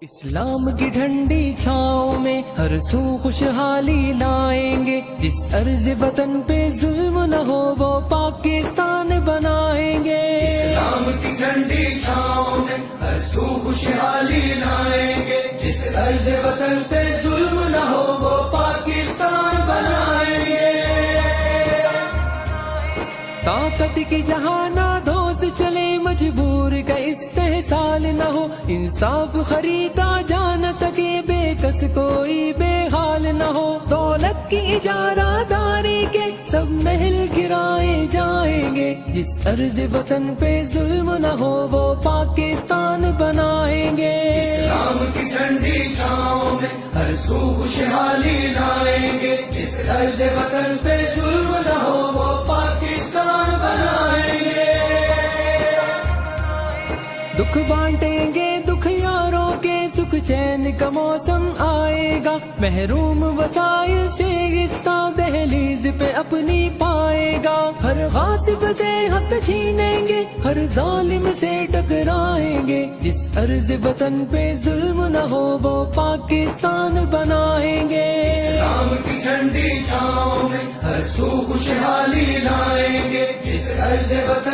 اسلام کی ٹھنڈی چھاؤں میں ہر سو خوشحالی لائیں گے، جس ارض وطن پہ ظلم نہ ہو وہ پاکستان بنائیں گے۔ اسلام کی ٹھنڈی چھاؤں میں ہر سو خوشحالی لائیں گے، جس ارض وطن پہ ظلم نہ ہو وہ پاکستان بنائیں گے۔ طاقت کی جہاں نادوس چلے، مجبور کا استحصال نہ ہو، انصاف خریدا جا نہ سکے، بے کس کوئی بے حال نہ ہو۔ دولت کی اجارہ داری کے سب محل گرائے جائیں گے، جس ارض وطن پہ ظلم نہ ہو وہ پاکستان بنائیں گے۔ اسلام کی ٹھنڈی چھاؤں میں ہر سو خوشحالی لائیں گے، جس ارض وطن پہ ظلم نہ ہو وہ پاکستان بنائیں گے۔ دکھ بانٹیں گے دکھ یاروں کے، سکھ چین کا موسم آئے گا، محروم وسائل سے حصہ دہلیز پہ اپنی پائے گا۔ ہر غاصب سے حق چھینیں گے، ہر ظالم سے ٹکرائیں گے، جس ارض وطن پہ ظلم نہ ہو وہ پاکستان بنائیں گے۔ اسلام کی ٹھنڈی چھاؤں میں ہر سو خوشحالی لائیں گے، جس ارض وطن